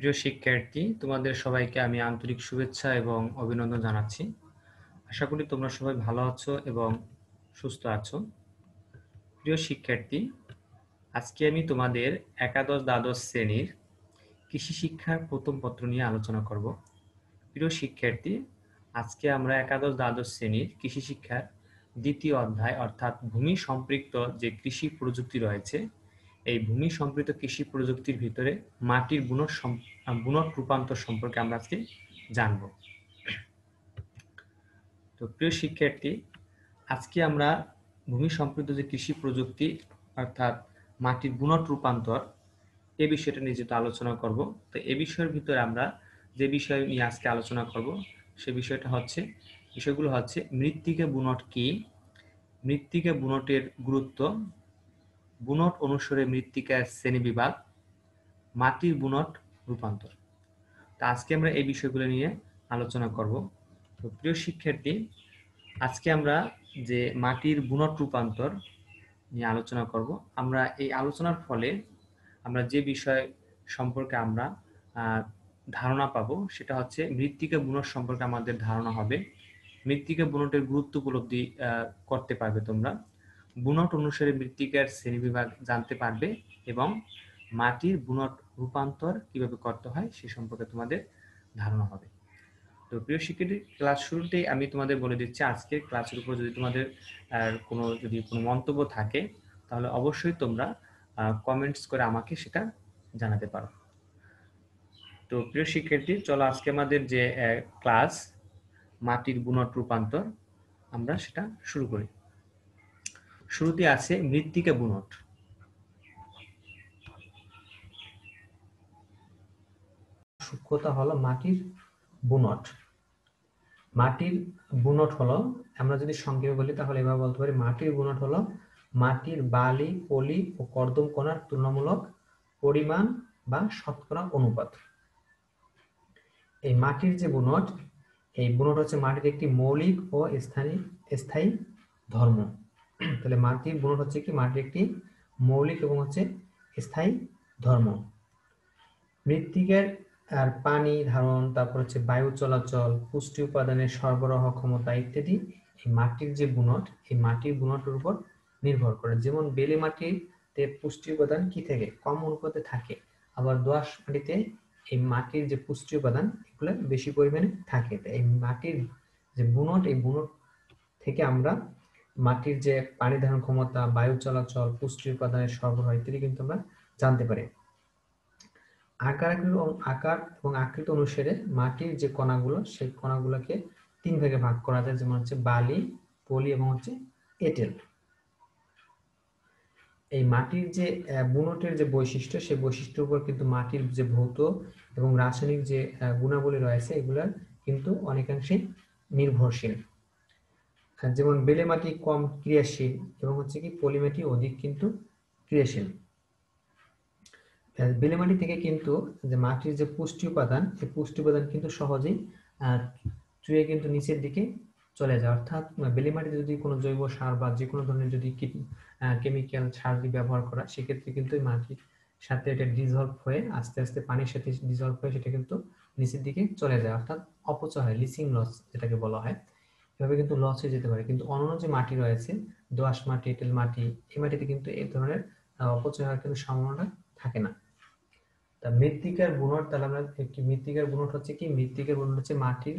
প্রিয় শিক্ষার্থী, তোমাদের সবাইকে আমি আন্তরিক শুভেচ্ছা এবং অভিনন্দন জানাচ্ছি। আশা করি তোমরা সবাই ভালো আছো এবং সুস্থ আছো। প্রিয় শিক্ষার্থী, আজকে আমি তোমাদের একাদশ দ্বাদশ শ্রেণীর কৃষি শিক্ষার প্রথম পত্র নিয়ে আলোচনা করব। প্রিয় শিক্ষার্থী, আজকে আমরা একাদশ দ্বাদশ শ্রেণীর কৃষি শিক্ষার দ্বিতীয় অধ্যায় অর্থাৎ ভূমি সম্পৃক্ত যে কৃষি প্রযুক্তি রয়েছে, এই ভূমি সম্পৃক্ত কৃষি প্রযুক্তির ভিতরে মাটির বুনট রূপান্তর সম্পর্কে আমরা আজকে জানব। তো প্রিয় শিক্ষার্থী, আজকে আমরা ভূমি সম্পৃক্ত যে কৃষি প্রযুক্তি অর্থাৎ মাটির বুনট রূপান্তর এই বিষয়টা নিয়ে যেহেতু আলোচনা করব, তো এই বিষয়ের ভিতরে আমরা যে বিষয় নিয়ে আজকে আলোচনা করব সে বিষয়গুলো হচ্ছে মৃত্তিকা বুনট কি, মৃত্তিকা বুনটের গুরুত্ব, বুনট অনুসারে মৃত্তিকার শ্রেণীবিভাগ, মাটির বুনট রূপান্তর। তা আজকে আমরা এই বিষয়গুলো নিয়ে আলোচনা করব। তো প্রিয় শিক্ষার্থী, আজকে আমরা যে মাটির বুনট রূপান্তর নিয়ে আলোচনা করব, আমরা এই আলোচনার ফলে আমরা যে বিষয় সম্পর্কে আমরা ধারণা পাবো সেটা হচ্ছে মৃত্তিকা বুনট সম্পর্কে আমাদের ধারণা হবে। মৃত্তিকা বুনটের গুরুত্ব উপলব্ধি করতে পারবে তোমরা, বুনট অনুসারে মৃত্তিকার শ্রেণীবিভাগ জানতে পারবে এবং মাটির বুনট রূপান্তর কিভাবে করতে হয় সে সম্পর্কে তোমাদের ধারণা হবে। তো প্রিয় শিক্ষার্থী, ক্লাস শুরুতেই আমি তোমাদের বলে দিচ্ছি আজকের ক্লাসের উপর যদি তোমাদের কোনো মন্তব্য থাকে তাহলে অবশ্যই তোমরা কমেন্টস করে আমাকে সেটা জানাতে পারো। তো প্রিয় শিক্ষার্থী, চলো আজকে আমাদের যে ক্লাস মাটির বুনট রূপান্তর আমরা সেটা শুরু করি। শুরুতে আছে মৃত্তিকা বুনট। সূক্ষ্মতা হলো মাটির বুনট। মাটির বুনট হলো, আমরা যদি সংক্ষেপে বলি তাহলে এভাবে বলতে পারি, মাটির বুনট হলো মাটির বালি, পলি ও কর্দম কণার তুলনামূলক পরিমাণ বা শতকরা অনুপাত। এই মাটির যে বুনট, এই বুনট হচ্ছে মাটির একটি মৌলিক ও স্থায়ী ধর্ম। তাহলে মাটির বুনট হচ্ছে কি, মাটির একটি মৌলিক এবং হচ্ছে স্থায়ী ধর্ম। মৃত্তিকার আর পানি ধারণ, তারপর হচ্ছে বায়ু চলাচল, পুষ্টি উপাদানের সরবরাহ ক্ষমতা ইত্যাদি এই মাটির যে বুনট, এই মাটির বুনটের উপর নির্ভর করে। যেমন বেলে মাটিতে পুষ্টি উপাদান কি থাকে, কম অনুপাতে থাকে, আবার দোআঁশ মাটিতে এই মাটির যে পুষ্টি উপাদান এগুলো বেশি পরিমাণে থাকে। এই মাটির যে বুনট, এই বুনট থেকে আমরা মাটির যে পানি ধারণ ক্ষমতা, বায়ু চলাচল, পুষ্টি উপাদানের সরবরাহ ইত্যাদি কিন্তু আমরা জানতে পারি। আকার এবং আকৃতি অনুসারে মাটির যে কণাগুলো, সেই কণাগুলোকে তিন ভাগে ভাগ করা যায়, যেমন হচ্ছে বালি, পলি এবং হচ্ছে এঁটেল। এই মাটির যে বুনটের যে বৈশিষ্ট্য, সেই বৈশিষ্ট্যের উপর কিন্তু মাটির যে ভৌত এবং রাসায়নিক যে গুণাবলী রয়েছে এগুলার কিন্তু অনেকাংশে নির্ভরশীল। যেমন বেলে মাটি কম ক্রিয়াশীল এবং হচ্ছে কি পলি মাটি অধিক কিন্তু ক্রিয়াশীল। বেলে মাটি থেকে কিন্তু যে মাটির যে পুষ্টি উপাদান, এই পুষ্টি উপাদান কিন্তু সহজেই চুয়ে কিন্তু নিচের দিকে চলে যায়। অর্থাৎ বেলে মাটিতে যদি কোনো জৈব সার বা যে কোনো ধরনের যদি কেমিক্যাল সার ব্যবহার করা, সেক্ষেত্রে কিন্তু মাটির সাথে এটা ডিজলভ হয়ে আস্তে আস্তে পানির সাথে ডিজলভ হয়ে সেটা কিন্তু নিচের দিকে চলে যায়, অর্থাৎ অপচয় হয়, লিচিং লস যেটাকে বলা হয়। এভাবে কিন্তু লস হয়ে যেতে পারে। কিন্তু অন্যান্য যে মাটি রয়েছে, দোআঁশ মাটি, এঁটেল মাটি, এই মাটিতে কিন্তু এই ধরনের অপচয় হওয়ার কিন্তু সম্ভাবনা থাকে না। তা মৃত্তিকার বুনট, তাহলে আমরা একটি মৃত্তিকার বুনট হচ্ছে কি, মৃত্তিকার বুনট হচ্ছে মাটির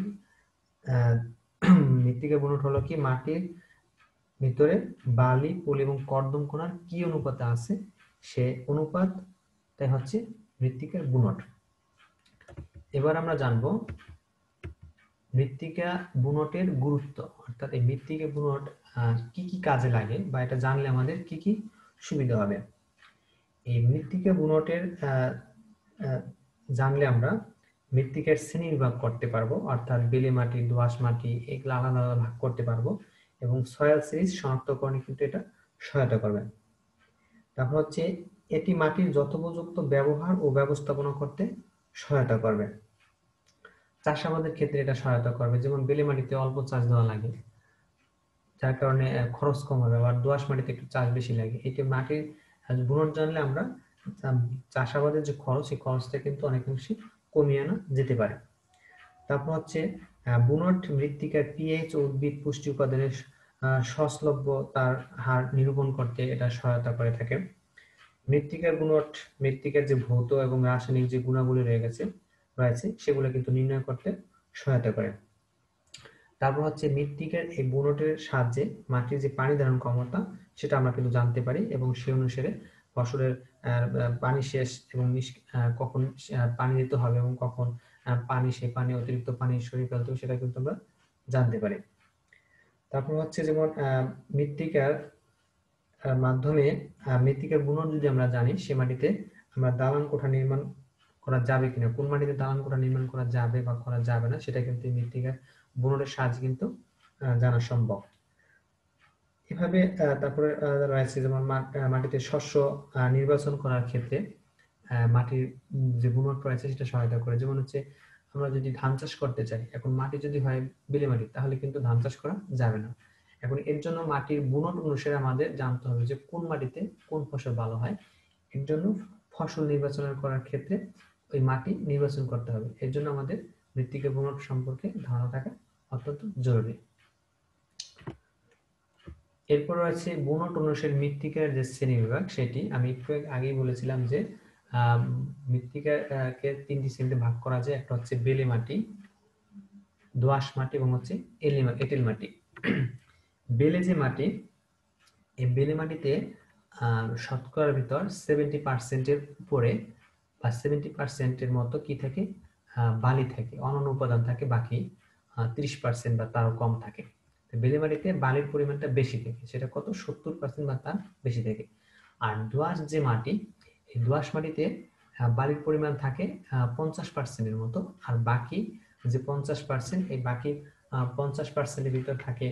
মৃত্তিকার বুনট হলো কি মাটির ভিতরে বালি, পলি এবং কর্দম কণার কি অনুপাতে আছে সে অনুপাতটাই হচ্ছে মৃত্তিকার বুনট। এবার আমরা জানবো মৃত্তিকা বুনটের গুরুত্ব, অর্থাৎ এই মৃত্তিকা বুনট কি কি কাজে লাগে বা এটা জানলে আমাদের কি কি সুবিধা হবে। এই মৃত্তিকা বুনটের জানলে আমরা মৃত্তিকার শ্রেণীবিভাগ করতে পারবো, অর্থাৎ বেলে মাটি, দোআঁশ মাটি এগুলো আলাদা আলাদা ভাগ করতে পারবো এবং সয়েল সিরিজ শনাক্তকরণে কিন্তু এটা সহায়তা করবে। তারপর হচ্ছে এটি মাটির যথোপযুক্ত ব্যবহার ও ব্যবস্থাপনা করতে সহায়তা করবে। চাষাবাদের ক্ষেত্রে এটা সহায়তা করবে, যেমন বেলে মাটিতে অল্প চাষ দেওয়া লাগে যার কারণে খরচ কম হবে, আবার দোআঁশ মাটিতে একটু চাষ বেশি লাগে। এটি মাটির বুনট জানলে আমরা চাষাবাদের যে খরচ, সেই খরচটা কিন্তু অনেকাংশে কমিয়ে আনা যেতে পারে। তারপর হচ্ছে বুনট মৃত্তিকার পিএইচ ও উদ্ভিদ পুষ্টি উপাদানের সহজলভ্যতার হার নিরূপণ করতে এটা সহায়তা করে থাকে। মৃত্তিকার বুনট মৃত্তিকার যে ভৌত এবং রাসায়নিক যে গুণাবলী রয়েছে সেগুলো কিন্তু নির্ণয় করতে সহায়তা করে। তারপর হচ্ছে মৃত্তিকার এই বুনটের সাহায্যে মাটির যে পানি ধারণ ক্ষমতা সেটা আমরা কিন্তু জানতে পারি, এবং সেই অনুসারে ফসলের পানি শেষ এবং কখন পানি দিতে হবে এবং কখন সেই পানি অতিরিক্ত পানি সরিয়ে ফেলতে হবে সেটা কিন্তু আমরা জানতে পারি। তারপর হচ্ছে যেমন মৃত্তিকার মাধ্যমে মৃত্তিকার বুনট যদি আমরা জানি, সে মাটিতে আমরা দালান কোঠা নির্মাণ করা যাবে কিনা, কোন মাটিতে দালান কোঠা নির্মাণ করা যাবে বা করা যাবে না, সেটা কিন্তু মৃত্তিকার বুনটের সাহায্যে কিন্তু জানা সম্ভব। এভাবে তারপরে রয়েছে যেমন মাটিতে শস্য নির্বাচন করার ক্ষেত্রে মাটির যে বুনট রয়েছে সেটা সহায়তা করে। যেমন হচ্ছে আমরা যদি ধান চাষ করতে চাই, এখন মাটি যদি হয় বেলে মাটি, তাহলে কিন্তু ধান চাষ করা যাবে না। এখন এর জন্য মাটির বুনট অনুসারে আমাদের জানতে হবে যে কোন মাটিতে কোন ফসল ভালো হয়। এর জন্য ফসল নির্বাচন করার ক্ষেত্রে ওই মাটি নির্বাচন করতে হবে। এর জন্য আমাদের মৃত্তিকা বুনট সম্পর্কে ধারণা থাকা অত্যন্ত জরুরি। এরপর আছে বুনট অনুসারে মৃত্তিকার যে শ্রেণীবিভাগ, সেটি আমি একটু আগেই বলেছিলাম যে মৃত্তিকাকে তিনটি শ্রেণীতে ভাগ করা যায়। একটা হচ্ছে বেলে মাটি, দোআঁশ মাটি এবং হচ্ছে এঁটেল মাটি। বেলে যে মাটি, এই বেলে মাটিতে শতকরার ভিতর 70% উপরে বা 70% মতো কি থাকে, বালি থাকে, অন্যান্য উপাদান থাকে, বাকি 30% বা তারও কম থাকে। বেলে মাটিতে বালির পরিমাণটা বেশি থাকে, সেটা কত, 70% বা তার বেশি থাকে। আর দোআঁশ যে মাটি, এই দোআঁশ মাটিতে বালির পরিমাণ থাকে 50%-এর মতো, আর বাকি যে 50%, এই বাকি 50%-এর ভিতর থাকে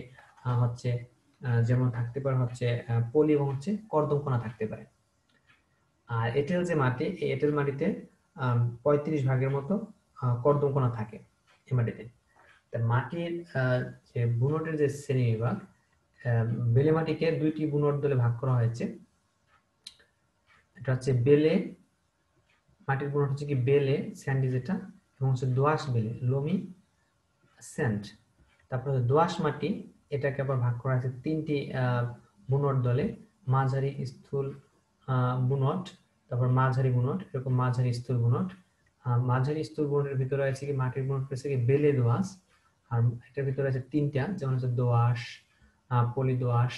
হচ্ছে যেমন থাকতে পারে হচ্ছে পলি এবং হচ্ছে কর্দমকণা থাকতে পারে। আর এঁটেল যে মাটি, এই এঁটেল মাটিতে 35% মতো কর্দমকণা থাকে এই মাটিতে। তা মাটির যে বুনটের যে শ্রেণীবিভাগ, বেলে মাটিকে দুইটি বুনট দলে ভাগ করা হয়েছে। এটা হচ্ছে বেলে মাটির বুনট হচ্ছে কি বেলে স্যান্ডি যেটা, এবং হচ্ছে দোআঁশ বেলে লোমি স্যান্ড। তারপর দোআঁশ মাটি, এটাকে আবার ভাগ করা হয়েছে তিনটি বুনট দলে, মাঝারি স্থূল বুনট, তারপর মাঝারি বুনট, এরকম মাঝারি স্থূল বুনট। মাঝারি স্থূল বুনটের ভিতরে আছে কি মাটির বুনট রয়েছে কি বেলে দোআঁশ, আর এটার ভিতরে আছে তিনটা, যেমন হচ্ছে দোআঁশ, পলি দোআঁশ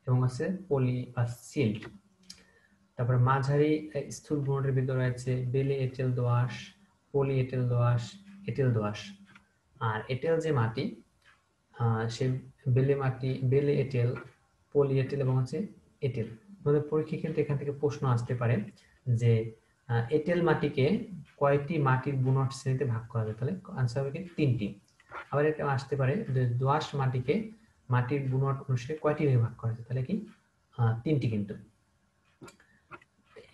এবং আছে পলি বা সিল্ট। তারপরে মাঝারি স্থূল বুনটের ভিতরে আছে বেলে এঁটেল দোআঁশ, পলি এঁটেল দোআঁশ, এঁটেল দোআঁশ। আর এঁটেল যে মাটি, সে বেলে মাটি, বেলে এঁটেল, পলি এঁটেল এবং হচ্ছে এঁটেল। আমাদের পরীক্ষায় কিন্তু এখান থেকে প্রশ্ন আসতে পারে যে এঁটেল মাটিকে কয়টি মাটির বুনট শ্রেণীতে ভাগ করা যায়, তাহলে আনসার হবে কি তিনটি। আবার এটা আসতে পারে যে দোআঁশ মাটিকে মাটির বুনট অনুসারে কয়টি ভাগ করা যায়, তাহলে কি তিনটি। কিন্তু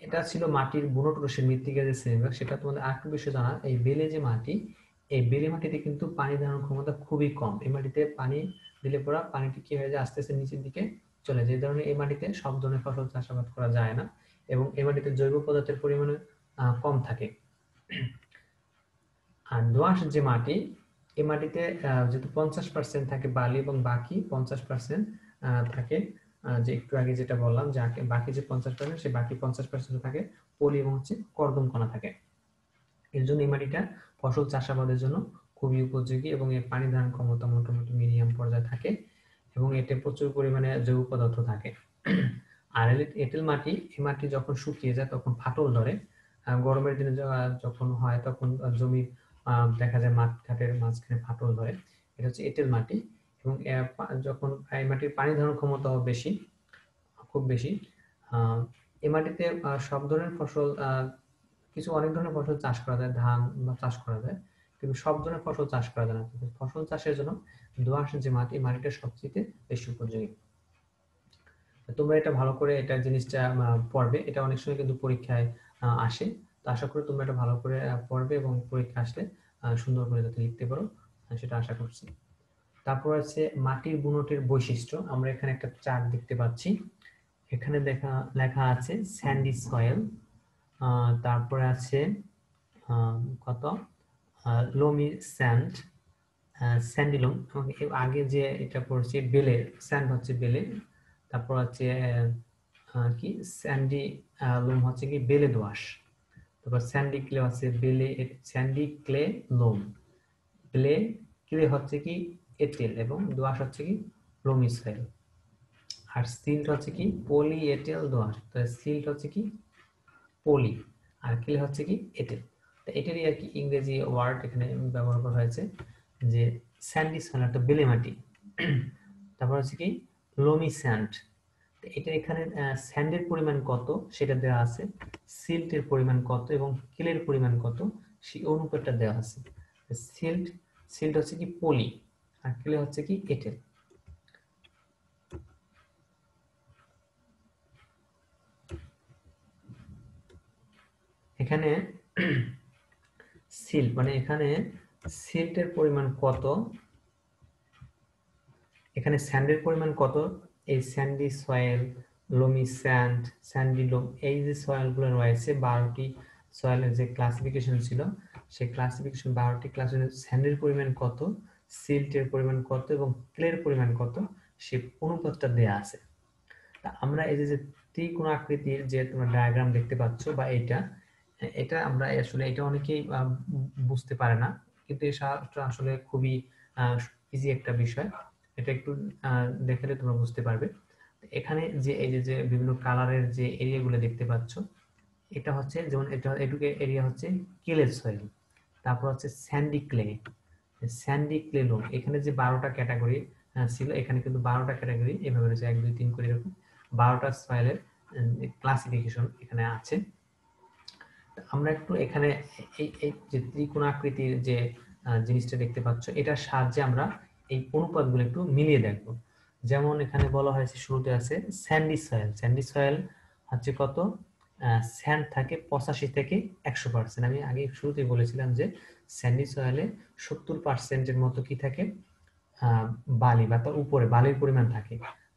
এটা ছিল মাটির বুনট অনুসারে মৃত্তিকার যে শ্রেণীবিভাগ। সেটা তোমাদের আরেকটু বিষয় জানা, এই বেলে যে মাটি, এই বেলে মাটিতে কিন্তু পানি ধারণ ক্ষমতা খুবই কম। এই মাটিতে পানি দিলে পড়া পানিটি কি হয়ে যায়, আস্তে আস্তে নিচের দিকে চলে যায়। এই ধরনের এই মাটিতে সব ধরনের ফসল চাষাবাদ করা যায় না, এবং এই মাটিতে জৈব পদার্থের পরিমাণ কম থাকে। আর দোআঁশ যে মাটি, এই মাটিতে যেহেতু 50% থাকে বালি এবং বাকি 50% থাকে যে একটু আগে যেটা বললাম যে বাকি যে 50%, সে বাকি 50% থাকে পলি এবং হচ্ছে কর্দমকণা থাকে। এর জন্য এই মাটিটা ফসল চাষাবাদের জন্য খুবই উপযোগী, এবং এর পানি ধারণ ক্ষমতা মোটামুটি মিডিয়াম পর্যায়ে থাকে, এবং এতে প্রচুর পরিমাণে জৈব পদার্থ থাকে। আর এঁটেল মাটি, এই মাটি যখন শুকিয়ে যায় তখন ফাটল ধরে। গরমের দিনে যখন হয় তখন জমি দেখা যায় মাঠ ঘাটের মাঝখানে ফাটল ধরে, এটা হচ্ছে এঁটেল মাটি। এবং যখন এই মাটির পানি ধারণ ক্ষমতাও বেশি, খুব বেশি। এই মাটিতে সব ধরনের ফসল, কিছু অনেক ধরনের ফসল চাষ করা যায়, ধান বা চাষ করা যায়, কিন্তু সব ধরনের ফসল চাষ করা যায় না। ফসল চাষের জন্য দোআঁশ যে মাটি, মাটিটা সবচেয়ে বেশি উপযোগী। তোমরা এটা ভালো করে এটা জিনিসটা পড়বে, এটা অনেক সময় কিন্তু পরীক্ষায় আসে। তো আশা করি তোমরা এটা ভালো করে পড়বে এবং পরীক্ষা আসলে সুন্দর করে যাতে লিখতে পারো, সেটা আশা করছি। তারপর আছে মাটির বুনটের বৈশিষ্ট্য। আমরা এখানে একটা চার্ট দেখতে পাচ্ছি, এখানে লেখা আছে স্যান্ডি সয়েল, তারপরে আছে কত লোমি স্যান্ড, স্যান্ডিলুম, আগে যে এটা পড়ছি বেলে, স্যান্ড হচ্ছে বেলে, তারপর হচ্ছে কি স্যান্ডি লুম হচ্ছে কি বেলে দোআঁশ, তারপর স্যান্ডি ক্লে হচ্ছে বেলে, স্যান্ডি ক্লে লোম, বেলে ক্লে হচ্ছে কি এঁটেল এবং দোআঁশ হচ্ছে কি লোমি সয়েল। আর সিল্ট হচ্ছে কি পলি এঁটেল দোআঁশ, তাহলে সিল্ট হচ্ছে কি পলি আর ক্লে হচ্ছে কি এঁটেল। তো এটারই আর কি ইংরেজি ওয়ার্ড এখানে ব্যবহার করা হয়েছে যে স্যান্ডি সয়েল অর্থাৎ বেলে মাটি, তারপর হচ্ছে কি লোমি স্যান্ড। এটা এখানে স্যান্ডের পরিমাণ কত সেটা দেওয়া আছে, সিল্টের পরিমাণ কত এবং ক্লের পরিমাণ কত সেই অনুপাতটা দেওয়া আছে। সিল্ট সিল্ট হচ্ছে কি পলি আর ক্লে হচ্ছে কি এঁটেল। এখানে সিল্ট মানে এখানে সিল্টের পরিমাণ কত, এখানে স্যান্ডের পরিমাণ কত, এই sandy soil, loamy sand, sandy loam, এই যে সয়েলগুলো রয়েছে 12টি সয়েলের যে ক্লাসিফিকেশন ছিল সেই ক্লাসিফিকেশন 12টি ক্লাসের স্যান্ডের পরিমাণ কত, সিল্টের পরিমাণ কত এবং ক্লের পরিমাণ কত সেই অনুপাতটা দেয়া আছে। তা আমরা এই যে ত্রিকোণ আকৃতির যে তোমরা ডায়াগ্রাম দেখতে পাচ্ছ বা এটা আমরা আসলে এটা অনেকেই বুঝতে পারে না, কিন্তু এটা আসলে খুবই ইজি একটা বিষয়, এটা একটু দেখালে তোমরা বুঝতে পারবে। এখানে যে এই যে বিভিন্ন কালারের যে এরিয়াগুলো দেখতে পাচ্ছ, এটা হচ্ছে যেমন এটা এটুকু এরিয়া হচ্ছে ক্লে সয়েল, তারপর হচ্ছে স্যান্ডি ক্লে, স্যান্ডি ক্লে লোম। এখানে যে 12টা ক্যাটাগরি ছিল, এখানে কিন্তু 12টা ক্যাটাগরি এভাবে রয়েছে 1 2 3 করে এরকম 12টা সয়েলের ক্লাসিফিকেশন এখানে আছে। আমরা একটু এখানে এই যে ত্রিকোণ আকৃতির যে জিনিসটা দেখতে পাচ্ছ এটার সাহায্যে আমরা এই অনুপাতগুলো একটু মিলিয়ে দেখব। যেমন এখানে বলা হয়েছে শুরুতে আছে স্যান্ডি সয়েল, স্যান্ডি সয়েল হচ্ছে কত, স্যান্ড থাকে 85 থেকে 100%। আমি আগে শুরুতেই বলেছিলাম যে স্যান্ডি সয়েলে 70%-এর মতো কি থাকে বালি বা তার উপরে বালির পরিমাণ থাকে।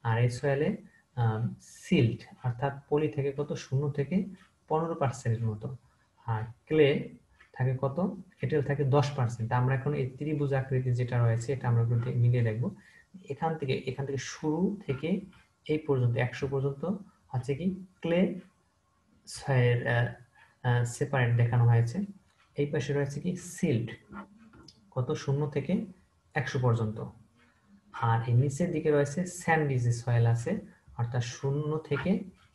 আর এই সয়েলে সিল্ট অর্থাৎ পলি থেকে কত 0 থেকে 15%-এর মতো। আর ক্লে থাকে কত, এটাও থাকে 10%। আমরা এখন এই ত্রিভুজ আকৃতি যেটা রয়েছে এটা আমরা একটু মিলিয়ে দেখবো। এখান থেকে শুরু থেকে এই পর্যন্ত 100 পর্যন্ত হচ্ছে কি ক্লে সয়েল সেপারেট দেখানো হয়েছে। এই পাশে রয়েছে কি সিল্ট কত 0 থেকে 100 পর্যন্ত। আর এই নিচের দিকে রয়েছে স্যান্ডি যে সয়েল আছে অর্থাৎ 0 থেকে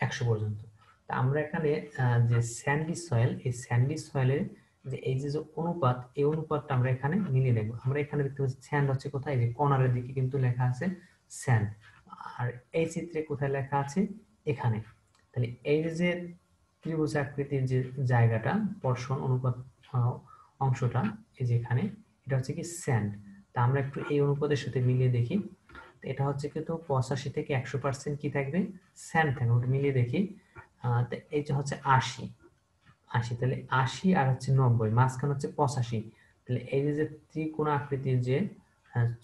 100 পর্যন্ত। তা আমরা এখানে যে স্যান্ডি সয়েল, এই স্যান্ডি সয়েলের যে এই যে অনুপাত, এই অনুপাতটা আমরা এখানে মিলিয়ে দেখব। আমরা এখানে দেখতে পাচ্ছি স্যান্ড হচ্ছে কোথায়, যে কর্নারের দিকে কিন্তু লেখা আছে স্যান্ড, আর এই চিত্রে কোথায় লেখা আছে এখানে। তাহলে এই যে ত্রিভুজ আকৃতির যে জায়গাটা পোরশন অনুপাত অংশটা এই যে এখানে, এটা হচ্ছে কি স্যান্ড। তা আমরা একটু এই অনুপাতের সাথে মিলিয়ে দেখি। এটা হচ্ছে কিন্তু 85 থেকে 100% কি থাকবে, স্যান্ড থাকবে। ওটা মিলিয়ে দেখি। এই যে হচ্ছে 80, তাহলে 80 আর হচ্ছে 90, মাঝখানে হচ্ছে 85। তাহলে এই যে ত্রিকোণ আকৃতির যে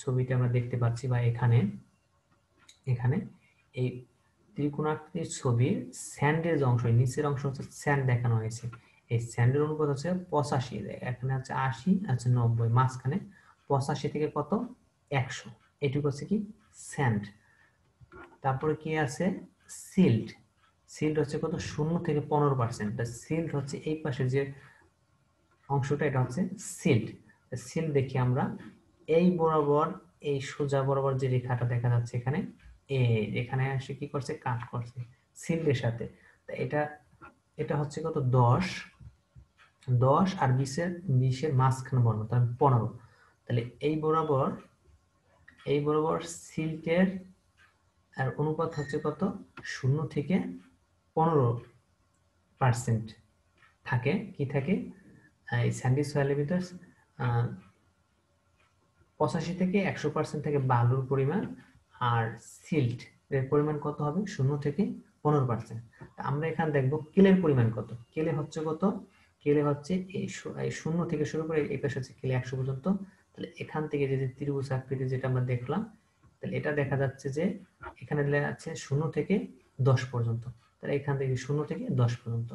ছবিটা আমরা দেখতে পাচ্ছি বা এখানে এই ত্রিকোণাকৃতির ছবির স্যান্ডের যে অংশ, নিচের অংশ হচ্ছে স্যান্ড দেখানো হয়েছে। এই স্যান্ডের অনুপাত হচ্ছে 85, এখানে হচ্ছে 80 আছে 90, মাঝখানে 85 থেকে কত 100, এটুকু হচ্ছে কি স্যান্ড। তারপরে কি আছে সিল্ট, সিল্ট হচ্ছে কত 0 থেকে 15%। সিল্ট হচ্ছে এই পাশে যে অংশটা এটা হচ্ছে সিল্ট। সিল্ট দেখি আমরা এই বরাবর, এই সোজা বরাবর যে রেখাটা দেখা যাচ্ছে এখানে, এখানে এসে কি করছে কাট করছে সিল্টের সাথে। এটা এটা হচ্ছে কত 10 আর 20-এর মাঝখানে বর্ণ, তাহলে 15। তাহলে এই বরাবর সিল্কের আর অনুপাত হচ্ছে কত 0 থেকে 15% থাকে, কি থাকে এই স্যান্ডি সয়েলের ভিতর 85 থেকে 100% থেকে বালুর পরিমাণ, আর সিল্ট এর পরিমাণ কত হবে 0 থেকে 15%। আমরা এখানে দেখব কেলের পরিমাণ কত। কেলে হচ্ছে কত, কেলে হচ্ছে এই 0 থেকে শুরু করে এই পাশে হচ্ছে কেলে 100 পর্যন্ত। তাহলে এখান থেকে যে ত্রিভুজ আকৃতি যেটা আমরা দেখলাম, তাহলে এটা দেখা যাচ্ছে যে এখানে লেখা আছে 0 থেকে 10 পর্যন্ত। তাহলে এখান থেকে 0 থেকে 10 পর্যন্ত।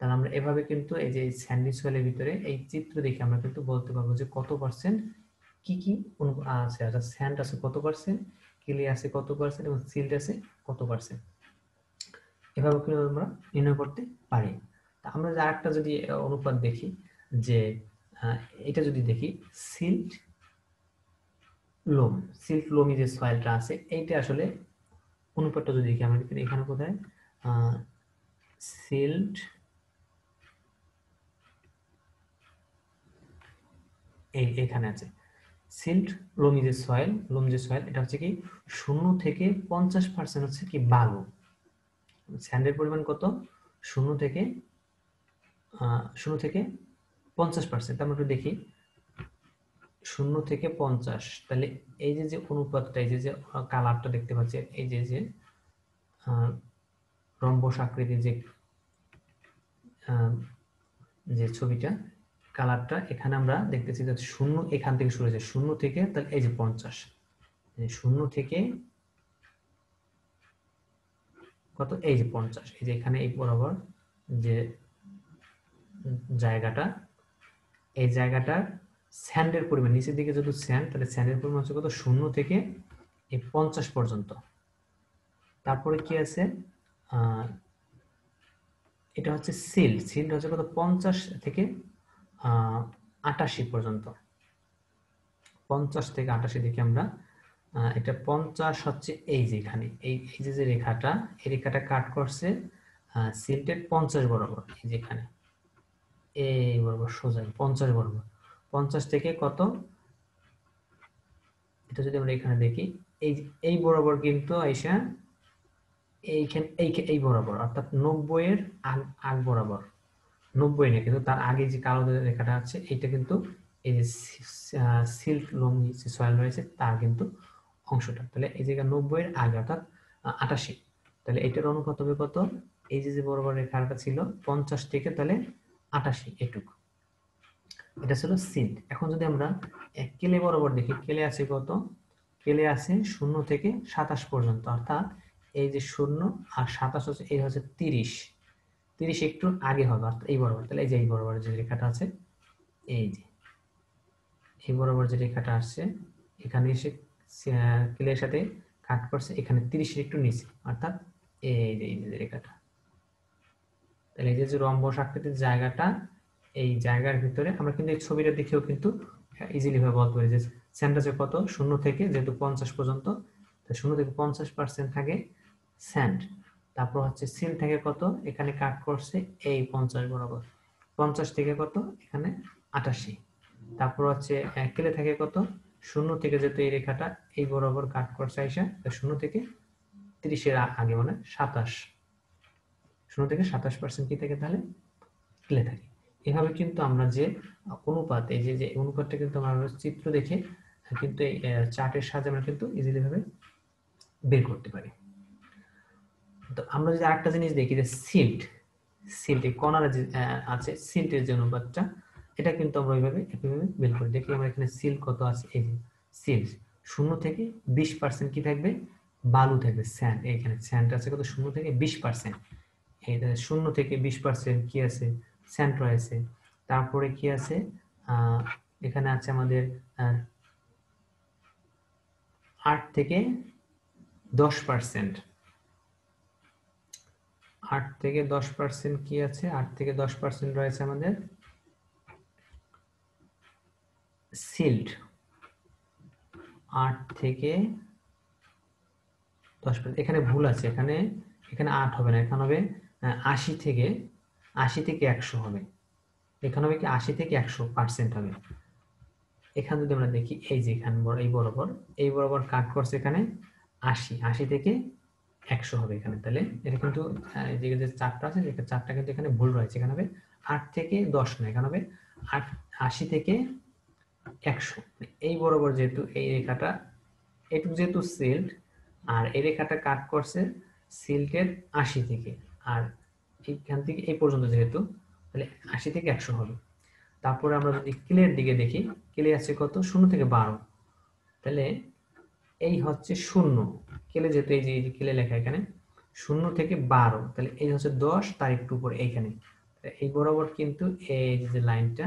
তাহলে আমরা এভাবে কিন্তু এই যে স্যান্ডি সয়েলের ভিতরে এই চিত্র দেখে আমরা কিন্তু বলতে পারবো যে কত পার্সেন্ট কি কি আছে, অর্থাৎ স্যান্ড আছে কত পার্সেন্ট, ক্লে আছে কত পার্সেন্ট এবং সিল্ট আছে কত পার্সেন্ট। এভাবে কিন্তু আমরা নির্ণয় করতে পারি। তা আমরা যে আরেকটা যদি অনুপাত দেখি, যে এটা যদি দেখি সিল্ট লোম, সিল্ট লোমি যে সয়েলটা আছে এইটা আসলে অনুপাতটা যদি দেখি আমরা এখানে কোথায় সিল্ট এখানে আছে সিল্ট লোমি যে সয়েল, লোম যে সয়েল, এটা হচ্ছে কি 0 থেকে 50% হচ্ছে কি বালু। স্যান্ডের পরিমাণ কত? 0 থেকে 50%। আমরা একটু দেখি 0 থেকে 50, তাহলে এই যে অনুপাতটা, এই যে কালারটা দেখতে পাচ্ছি, এই যে রম্বস আকৃতির যে ছবিটা, কালারটা এখানে আমরা দেখতেছি যে 0 এখান থেকে শুরু হয়েছে, 0 থেকে, তাহলে এই যে 50, 0 থেকে কত, এই যে 50, এই যে এখানে এই বরাবর যে জায়গাটা, এই জায়গাটার স্যান্ডের পরিমাণ নিচের দিকে যদি স্যান্ড, তাহলে স্যান্ডের পরিমাণ হচ্ছে কত 0 থেকে এই 50 পর্যন্ত। তারপরে কি আছে, এটা হচ্ছে সিল্ট, সিল্ট হচ্ছে কত 50 থেকে 88 পর্যন্ত। 50 থেকে 88 দেখি আমরা, এটা 50 হচ্ছে এই যে এখানে এই যে রেখাটা, এই রেখাটা কাট করছে সিল্টের 50 বরাবর, এই যে এখানে এই বরাবর সোজা 50 বরাবর। 50 থেকে কত, এটা যদি আমরা এখানে দেখি এই বরাবর কিন্তু আইসা এইখানে এই বরাবর, অর্থাৎ 90 এর আগ বরাবর, 90 না কিন্তু তার আগে যে কালো রেখাটা আছে এইটা কিন্তু এই যে সিল্ট লোমি যে সয়েল রয়েছে তার কিন্তু অংশটা, তাহলে এই জায়গা 90 এর আগে অর্থাৎ 88, তাহলে এটার অনুপাত হবে কত, এই যে বরাবর রেখাটা ছিল 50 থেকে তাহলে 88, এটুকু, এটা ছিল সিল্ট। এখন যদি আমরা কেলে বরাবর দেখি, কেলে আছে কত, কেলে আছে 0 থেকে 27 পর্যন্ত, অর্থাৎ এই যে 0 আর 27 হচ্ছে, এই হচ্ছে 30, 30 একটু আগে হবে, অর্থাৎ এই বরাবর, তাহলে এই যে এই বরাবর যে রেখাটা আছে, এই যে এই বরাবর যে রেখাটা আসছে এখানে এসে ক্লের সাথে কাট করছে এখানে 30 এর একটু নিচে, অর্থাৎ এই যে রেখাটা, তাহলে এই যে রম্বস আকৃতির জায়গাটা, এই জায়গার ভিতরে আমরা কিন্তু এই ছবিটা দেখেও কিন্তু ইজিলি ভাবে বলতে পারি যে স্যান্ডটা কত, 0 থেকে যেহেতু 50 পর্যন্ত, 0 থেকে 50% থাকে স্যান্ড। তারপর হচ্ছে সিল থেকে কত, এখানে কাট করছে এই 50 বরাবর, 50 থেকে কত এখানে 88। তারপর হচ্ছে কেলে থেকে কত, 0 থেকে যেহেতু এই রেখাটা এই বরাবর কাট করছে আইসা, 0 থেকে 30 এর আগে মানে 27, 0 থেকে 27% কি থাকে তাহলে ক্লে থাকে। এভাবে কিন্তু আমরা যে অনুপাত, এই যে অনুপাতটা কিন্তু আমরা চিত্র দেখে কিন্তু এই চার্টের সাহায্যে আমরা কিন্তু ইজিলি ভাবে বের করতে পারি। তো আমরা যদি আরেকটা জিনিস দেখি যে সিল্ট, এই কর্নারে যে আছে সিল্টের যে অনুপাতটা, এটা কিন্তু আমরা ওইভাবে একইভাবে বের করে দেখি। আমরা এখানে সিল্ট কত আছে, এই যে সিল্ট 0 থেকে 20% কি থাকবে, বালু থাকবে, স্যান্ড, এখানে স্যান্ড আছে কত 0 থেকে 20%, এটা 0 থেকে 20% কি আছে, স্যান্ড রয়েছে। তারপরে কি আছে, এখানে আছে আমাদের 8 থেকে 10%, 8 থেকে 10% কি আছে, 8 থেকে 10% রয়েছে আমাদের সিল্ট, 8 থেকে 10%, এখানে ভুল আছে, এখানে 8 হবে না, এখানে হবে 80 থেকে 100 হবে, এখানে হবে কি 80 থেকে 100% হবে। এখানে যদি আমরা দেখি এই যে এখানে এই বরাবর কাট করছে এখানে 80 থেকে 100 হবে এখানে, তাহলে এটা কিন্তু যে চারটা আছে এই চারটা কিন্তু এখানে ভুল রয়েছে, এখানে হবে 8 থেকে 10 না, এখানে হবে 80 থেকে 100। এই বরাবর যেহেতু এই রেখাটা এটুকু যেহেতু সিল্ট, আর এই রেখাটা কাট করছে সিল্টের 80 থেকে, আর এইখান থেকে এই পর্যন্ত যেহেতু, তাহলে 80 থেকে 100 হবে। তারপরে আমরা যদি ক্লের দিকে দেখি, ক্লে আছে কত 0 থেকে 12, তাহলে এই হচ্ছে 0, ক্লে যেহেতু এই যে ক্লে লেখা এখানে 0 থেকে 12, তাহলে এই হচ্ছে 10, তার একটু উপরে এইখানে, এই বরাবর কিন্তু এই যে লাইনটা,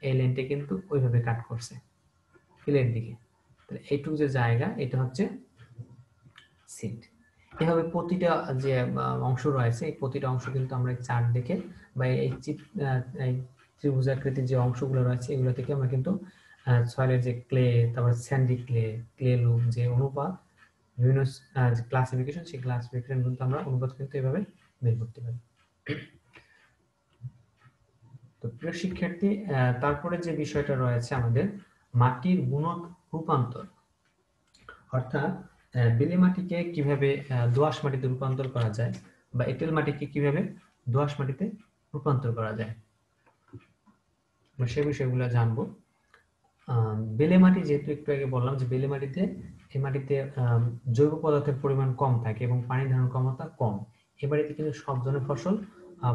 এই লাইনটা কিন্তু ওইভাবে কাট করছে ফিলের দিকে। তাহলে এইটুকু যে জায়গা, এটা হচ্ছে সিট। এভাবে প্রতিটা যে অংশ রয়েছে, এই প্রতিটা অংশ কিন্তু আমরা চার্ট দেখে বা এই ত্রিভুজাকৃতির যে অংশগুলো রয়েছে এগুলো থেকে আমরা কিন্তু সয়েলের যে ক্লে, তারপর স্যান্ডি ক্লে, ক্লে লুম যে অনুপাত, বিভিন্ন ক্লাসিফিকেশন, সেই ক্লাসিফিকেশন কিন্তু আমরা অনুপাত কিন্তু এভাবে বের করতে পারি। তো প্রিয় শিক্ষার্থী, তারপরে যে বিষয়টা রয়েছে আমাদের মাটির গুণক রূপান্তর, অর্থাৎ বেলে মাটিকে কিভাবে দোআঁশ মাটিতে রূপান্তর করা যায় বা এঁটেল মাটিকে কিভাবে দোআঁশ মাটিতে রূপান্তর করা যায়, আমরা সেই বিষয়গুলো জানবো। বেলে মাটি, যেহেতু একটু আগে বললাম যে বেলে মাটিতে, এই মাটিতে জৈব পদার্থের পরিমাণ কম থাকে এবং পানি ধারণ ক্ষমতা কম, এই মাটিতে কিন্তু সব ধরনের ফসল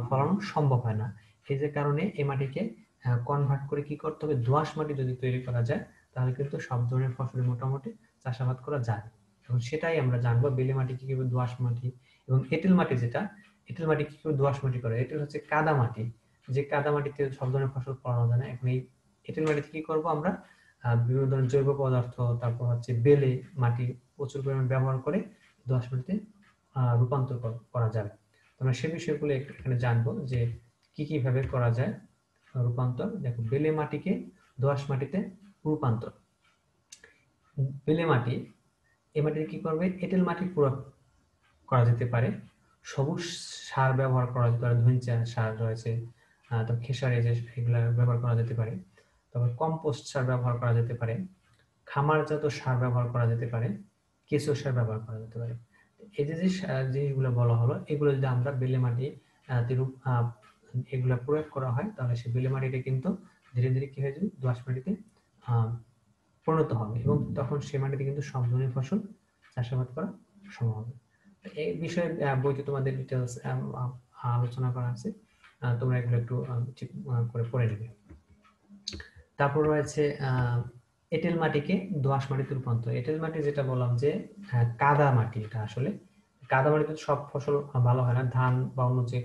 ফলানো সম্ভব হয় না। এই যে কারণে এই মাটিকে কনভার্ট করে কি করতে হবে, দোআঁশ মাটি যদি তৈরি করা যায় তাহলে কিন্তু সব ধরনের ফসল মোটামুটি চাষাবাদ করা যায়। এবং সেটাই আমরা জানবো, বেলে মাটি কি কিভাবে দোআঁশ মাটি, এবং এঁটেল মাটি যেটা, এঁটেল মাটি কি করে দোআঁশ মাটি করে। এঁটেল হচ্ছে কাদা মাটি, যে কাদা মাটিতে সব ধরনের ফসল ফলানো যায় না। এখন এই এঁটেল মাটিতে কি করব আমরা, বিভিন্ন ধরনের জৈব পদার্থ, তারপর হচ্ছে বেলে মাটি প্রচুর পরিমাণ ব্যবহার করে দোআঁশ মাটিতে রূপান্তর করা যাবে। আমরা সে বিষয়গুলো একটু এখানে জানবো যে কি কিভাবে করা যায় রূপান্তর। দেখো, বেলে মাটিকে দোআঁশ মাটিতে রূপান্তর। বেলে মাটি, এই মাটিতে কি করবে, এঁটেল মাটি প্রয়োগ করা যেতে পারে, সবুজ সার ব্যবহার করা যেতে পারে, ধনিচা সার রয়েছে, তো খেসারি যে এগুলা ব্যবহার করা যেতে পারে, তারপর কম্পোস্ট সার ব্যবহার করা যেতে পারে, খামারজাত সার ব্যবহার করা যেতে পারে, কেঁচো সার ব্যবহার করা যেতে পারে। এই যে জিনিসগুলো বলা হলো, এগুলো যদি আমরা বেলে মাটি এগুলা প্রয়োগ করা হয় তাহলে সেই বেলে মাটিটা কিন্তু ধীরে ধীরে কি হয়ে যাবে, দোআঁশ মাটিতে পরিণত হবে এবং তখন সেই মাটিতে কিন্তু সব ধরনের ফসল চাষাবাদ করা সম্ভব হবে। এই বিষয়ে বইতে তোমাদের ডিটেলস আলোচনা করা আছে, তোমরা এগুলো একটু ঠিক করে পড়ে নেবে। তারপর রয়েছে এঁটেল মাটিকে দোআঁশ মাটিতে রূপান্তর। এঁটেল মাটি যেটা বললাম যে কাদা মাটি, এটা আসলে কাদা মাটিতে সব ফসল ভালো হয় না, ধান বা অন্য যে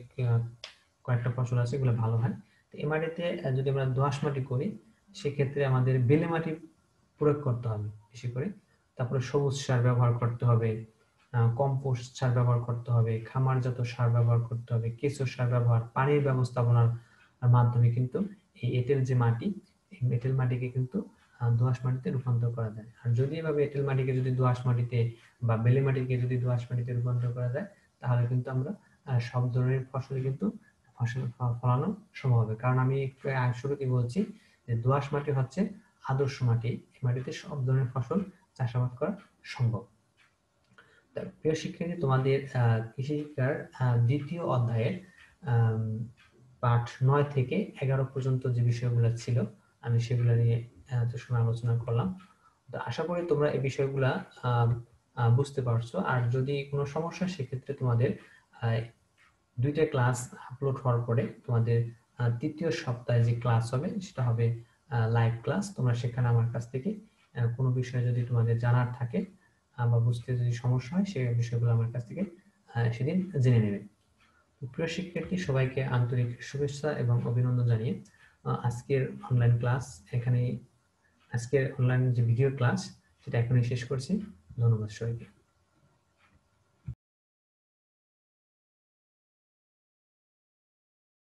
কয়েকটা ফসল আছে এগুলো ভালো হয়। তো এই মাটিতে যদি আমরা দোআঁশ মাটি করি সেক্ষেত্রে আমাদের বেলে মাটি প্রয়োগ করতে হবে বেশি করে, তারপরে সবুজ সার ব্যবহার করতে হবে, কম্পোস্ট সার ব্যবহার করতে হবে, খামারজাত সার ব্যবহার করতে হবে, কেঁচো সার ব্যবহার, পানির ব্যবস্থাপনার মাধ্যমে কিন্তু এই এঁটেল যে মাটি, এই এঁটেল মাটিকে কিন্তু দোআঁশ মাটিতে রূপান্তর করা যায়। আর যদি এভাবে এঁটেল মাটিকে যদি দোআঁশ মাটিতে বা বেলে মাটিকে যদি দোআঁশ মাটিতে রূপান্তর করা যায় তাহলে কিন্তু আমরা সব ধরনের ফসল কিন্তু ফলানো সম্ভব হবে। কারণ আমি একটু শুরুতেই বলছি যে দোআঁশ মাটি হচ্ছে আদর্শ মাটি, এই মাটিতে সব ধরনের ফসল চাষাবাদ করা সম্ভব। প্রিয় শিক্ষার্থী, তোমাদের কৃষি শিক্ষার দ্বিতীয় অধ্যায়ের পাঠ 9 থেকে 11 পর্যন্ত যে বিষয়গুলো ছিল আমি সেগুলো নিয়ে এত সময় আলোচনা করলাম। তো আশা করি তোমরা এই বিষয়গুলা বুঝতে পারছো। আর যদি কোনো সমস্যা, সেক্ষেত্রে তোমাদের 2টা ক্লাস আপলোড হওয়ার পরে তোমাদের তৃতীয় সপ্তাহে যে ক্লাস হবে সেটা হবে লাইভ ক্লাস। তোমরা সেখানে আমার কাছ থেকে কোনো বিষয় যদি তোমাদের জানার থাকে বা বুঝতে যদি সমস্যা হয় সেই বিষয়গুলো আমার কাছ থেকে সেদিন জেনে নেবে। প্রিয় শিক্ষার্থী, সবাইকে আন্তরিক শুভেচ্ছা এবং অভিনন্দন জানিয়ে আজকের অনলাইন ক্লাস এখানেই, আজকের অনলাইন যে ভিডিও ক্লাস সেটা এখনই শেষ করছি। ধন্যবাদ সবাইকে।